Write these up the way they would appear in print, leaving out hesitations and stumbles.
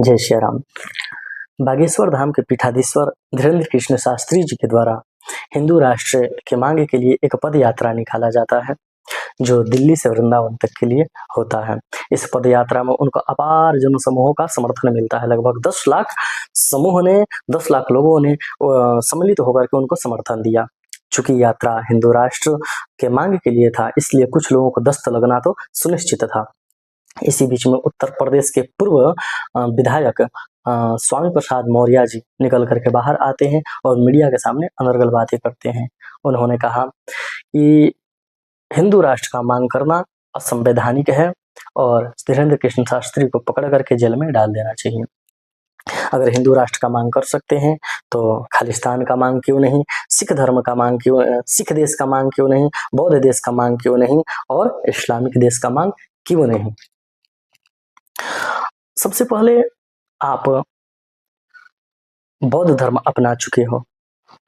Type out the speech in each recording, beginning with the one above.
जय श्री राम। बागेश्वर धाम के पीठाधीश्वर धीरेन्द्र कृष्ण शास्त्री जी के द्वारा हिंदू राष्ट्र के मांग के लिए एक पद यात्रा निकाला जाता है जो दिल्ली से वृंदावन तक के लिए होता है। इस पद यात्रा में उनको अपार जन समूहों का समर्थन मिलता है। लगभग 10 लाख समूह ने 10 लाख लोगों ने सम्मिलित होकर के उनको समर्थन दिया। चूंकि यात्रा हिंदू राष्ट्र के मांग के लिए था, इसलिए कुछ लोगों को दस्त लगना तो सुनिश्चित था। इसी बीच में उत्तर प्रदेश के पूर्व विधायक स्वामी प्रसाद मौर्य जी निकल करके बाहर आते हैं और मीडिया के सामने अनर्गल बातें करते हैं। उन्होंने कहा कि हिंदू राष्ट्र का मांग करना असंवैधानिक है और धीरेन्द्र कृष्ण शास्त्री को पकड़ करके जेल में डाल देना चाहिए। अगर हिंदू राष्ट्र का मांग कर सकते हैं तो खालिस्तान का मांग क्यों नहीं, सिख धर्म का मांग क्यों, सिख देश का मांग क्यों नहीं, बौद्ध देश का मांग क्यों नहीं और इस्लामिक देश का मांग क्यों नहीं। सबसे पहले आप बौद्ध धर्म अपना चुके हो।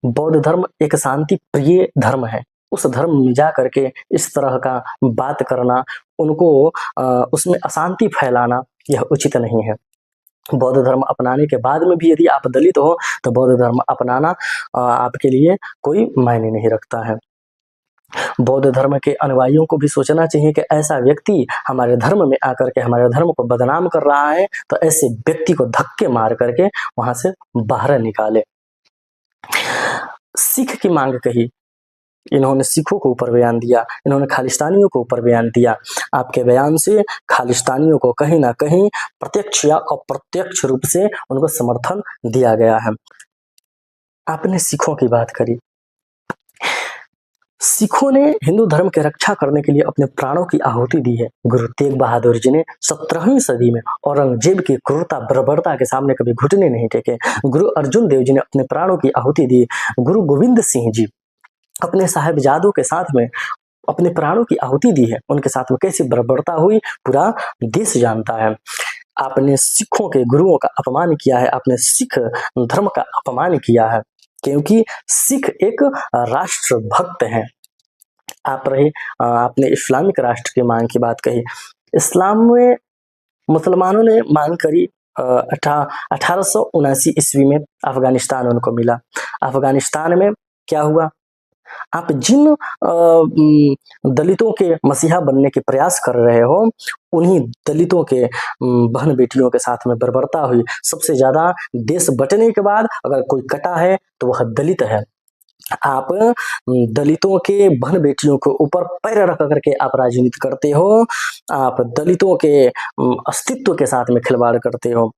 बौद्ध धर्म एक शांति प्रिय धर्म है। उस धर्म में जा करके इस तरह का बात करना, उनको उसमें अशांति फैलाना यह उचित नहीं है। बौद्ध धर्म अपनाने के बाद में भी यदि आप दलित हो तो बौद्ध धर्म अपनाना आपके लिए कोई मायने नहीं रखता है। बौद्ध धर्म के अनुयायियों को भी सोचना चाहिए कि ऐसा व्यक्ति हमारे धर्म में आकर के हमारे धर्म को बदनाम कर रहा है, तो ऐसे व्यक्ति को धक्के मार करके वहां से बाहर निकाले। सिख की मांग कही, इन्होंने सिखों को ऊपर बयान दिया, इन्होंने खालिस्तानियों को ऊपर बयान दिया। आपके बयान से खालिस्तानियों को कहीं ना कहीं प्रत्यक्ष या अप्रत्यक्ष रूप से उनको समर्थन दिया गया है। आपने सिखों की बात करी। सिखों ने हिंदू धर्म की रक्षा करने के लिए अपने प्राणों की आहुति दी है। गुरु तेग बहादुर जी ने 17वीं सदी में औरंगजेब की क्रूरता बर्बरता के सामने कभी घुटने नहीं टेके। गुरु अर्जुन देव जी ने अपने प्राणों की आहुति दी। गुरु गोविंद सिंह जी अपने साहिबजादों के साथ में अपने प्राणों की आहुति दी है। उनके साथ में कैसी बर्बरता हुई पूरा देश जानता है। आपने सिखों के गुरुओं का अपमान किया है, आपने सिख धर्म का अपमान किया है, क्योंकि सिख एक राष्ट्र भक्त हैं। आपने इस्लामिक राष्ट्र की मांग की बात कही। इस्लाम में मुसलमानों ने मांग करी 1879 ईस्वी में अफगानिस्तान उनको मिला। अफगानिस्तान में क्या हुआ, आप जिन दलितों के मसीहा बनने के प्रयास कर रहे हो, उन्हीं दलितों के बहन बेटियों के साथ में बर्बरता हुई। सबसे ज्यादा देश बंटने के बाद अगर कोई कटा है तो वह दलित है। आप दलितों के बहन बेटियों के ऊपर पैर रख करके आप राजनीति करते हो। आप दलितों के अस्तित्व के साथ में खिलवाड़ करते हो।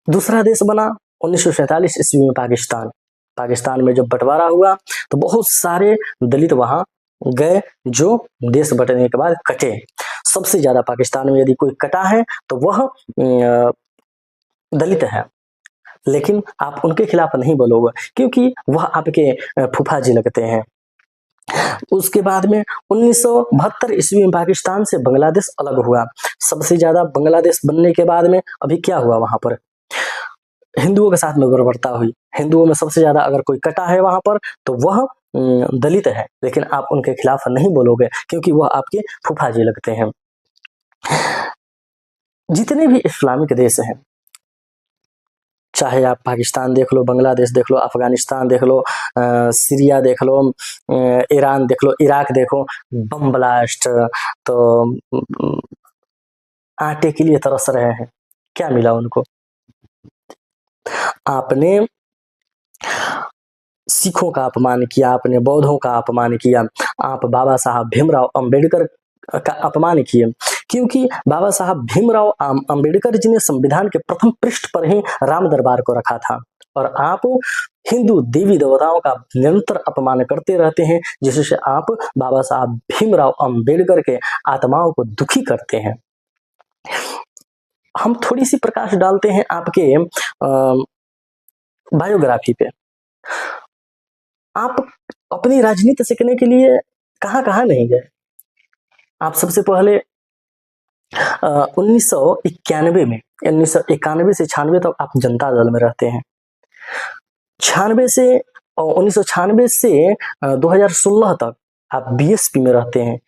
दूसरा देश बना 1947 ईस्वी में पाकिस्तान। पाकिस्तान में जब बंटवारा हुआ तो बहुत सारे दलित वहां गए जो देश बंटने के बाद कटे। सबसे ज्यादा पाकिस्तान में यदि कोई कटा है तो वह दलित है, लेकिन आप उनके खिलाफ नहीं बोलोगे क्योंकि वह आपके फूफा जी लगते हैं। उसके बाद में 1972 ईस्वी में पाकिस्तान से बांग्लादेश अलग हुआ। सबसे ज्यादा बांग्लादेश बनने के बाद में अभी क्या हुआ, वहां पर हिंदुओं के साथ में बर्बरता हुई। हिंदुओं में सबसे ज्यादा अगर कोई कटा है वहां पर तो वह दलित है, लेकिन आप उनके खिलाफ नहीं बोलोगे क्योंकि वह आपके फूफा जी लगते हैं। जितने भी इस्लामिक देश हैं, चाहे आप पाकिस्तान देख लो, बांग्लादेश देख लो, अफगानिस्तान देख लो, सीरिया देख लो, ईरान देख लो, इराक देखो, बम ब्लास्ट, तो आटे के लिए तरस रहे हैं। क्या मिला उनको? आपने सिखों का अपमान किया, आपने बौद्धों का अपमान किया, आप बाबा साहब भीमराव अंबेडकर का अपमान किए, क्योंकि बाबा साहब भीमराव अंबेडकर जी ने संविधान के प्रथम पृष्ठ पर ही राम दरबार को रखा था और आप हिंदू देवी देवताओं का निरंतर अपमान करते रहते हैं, जिससे आप बाबा साहब भीमराव अंबेडकर के आत्माओं को दुखी करते हैं। हम थोड़ी सी प्रकाश डालते हैं आपके बायोग्राफी पे। आप अपनी राजनीति सीखने के लिए कहां कहां नहीं गए। आप सबसे पहले 1991 में 1991 से 96 तक आप जनता दल में रहते हैं। 1996 से 2016 तक आप बीएसपी में रहते हैं।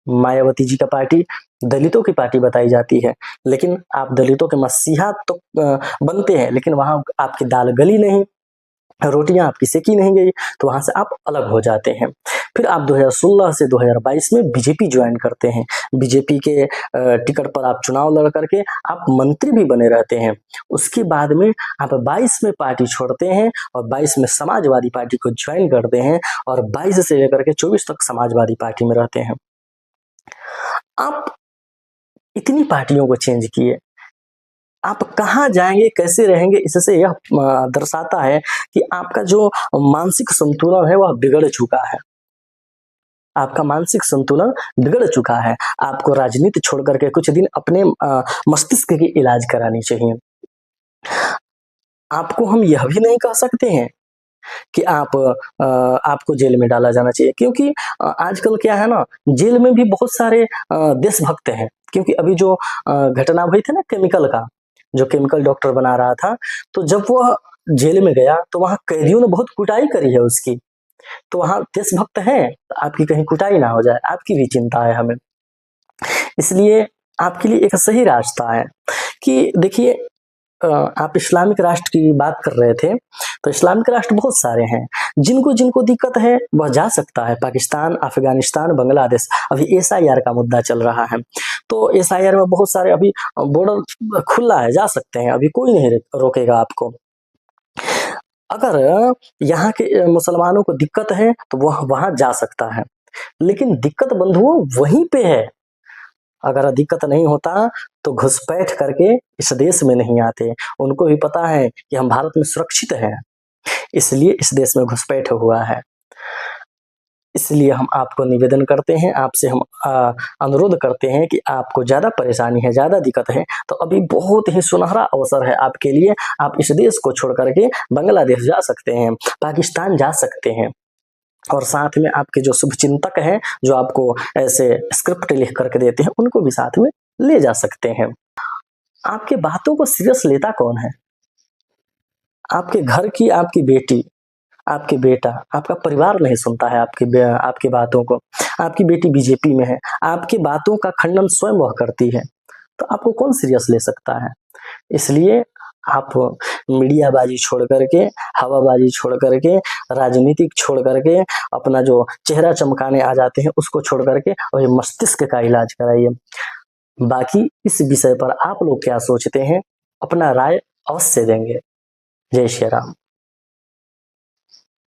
मायावती जी का पार्टी दलितों की पार्टी बताई जाती है, लेकिन आप दलितों के मसीहा तो बनते हैं, लेकिन वहां आपकी दाल गली नहीं, रोटियां आपकी सेकी नहीं गई, तो वहां से आप अलग हो जाते हैं। फिर आप 2016 से 2022 में बीजेपी ज्वाइन करते हैं। बीजेपी के टिकट पर आप चुनाव लड़ करके आप मंत्री भी बने रहते हैं। उसके बाद में आप 22 में पार्टी छोड़ते हैं और 22 में समाजवादी पार्टी को ज्वाइन करते हैं और 22 से लेकर के 24 तक समाजवादी पार्टी में रहते हैं। आप इतनी पार्टियों को चेंज किए, आप कहाँ जाएंगे, कैसे रहेंगे? इससे यह दर्शाता है कि आपका जो मानसिक संतुलन है वह बिगड़ चुका है। आपका मानसिक संतुलन बिगड़ चुका है। आपको राजनीति छोड़ करके कुछ दिन अपने मस्तिष्क की इलाज करानी चाहिए। आपको हम यह भी नहीं कह सकते हैं कि आपको जेल में डाला जाना चाहिए, क्योंकि आजकल क्या है ना, जेल में भी बहुत सारे देशभक्त हैं। क्योंकि अभी जो घटना हुई थी ना केमिकल का, जो केमिकल डॉक्टर बना रहा था, तो जब वह जेल में गया तो वहां कैदियों ने बहुत कुटाई करी है उसकी। तो वहां देशभक्त हैं, आपकी कहीं कुटाई ना हो जाए, आपकी भी चिंता है हमें। इसलिए आपके लिए एक सही रास्ता है कि देखिए, आप इस्लामिक राष्ट्र की बात कर रहे थे, तो इस्लामिक राष्ट्र बहुत सारे हैं। जिनको जिनको दिक्कत है वह जा सकता है। पाकिस्तान, अफगानिस्तान, बांग्लादेश, अभी एसआईआर का मुद्दा चल रहा है, तो एसआईआर में बहुत सारे अभी बॉर्डर खुला है, जा सकते हैं, अभी कोई नहीं रोकेगा आपको। अगर यहाँ के मुसलमानों को दिक्कत है तो वह वहां जा सकता है, लेकिन दिक्कत बंधुओं वहीं पे है। अगर दिक्कत नहीं होता तो घुसपैठ करके इस देश में नहीं आते। उनको भी पता है कि हम भारत में सुरक्षित हैं, इसलिए इस देश में घुसपैठ हुआ है। इसलिए हम आपको निवेदन करते हैं, आपसे हम अनुरोध करते हैं कि आपको ज़्यादा परेशानी है, ज़्यादा दिक्कत है, तो अभी बहुत ही सुनहरा अवसर है आपके लिए। आप इस देश को छोड़ करके बांग्लादेश जा सकते हैं, पाकिस्तान जा सकते हैं, और साथ में आपके जो शुभचिंतक हैं, जो आपको ऐसे स्क्रिप्ट लिख करके देते हैं, उनको भी साथ में ले जा सकते हैं। आपके बातों को सीरियस लेता कौन है? आपके घर की आपकी बेटी, आपके बेटा, आपका परिवार नहीं सुनता है आपकी बातों को। आपकी बेटी बीजेपी में है, आपकी बातों का खंडन स्वयं वह करती है, तो आपको कौन सीरियस ले सकता है? इसलिए आप मीडियाबाजी छोड़ करके, हवाबाजी छोड़ करके, राजनीतिक छोड़ करके, अपना जो चेहरा चमकाने आ जाते हैं उसको छोड़ करके और मस्तिष्क का इलाज कराइए। बाकी इस विषय पर आप लोग क्या सोचते हैं, अपना राय अवश्य देंगे। जय श्री राम।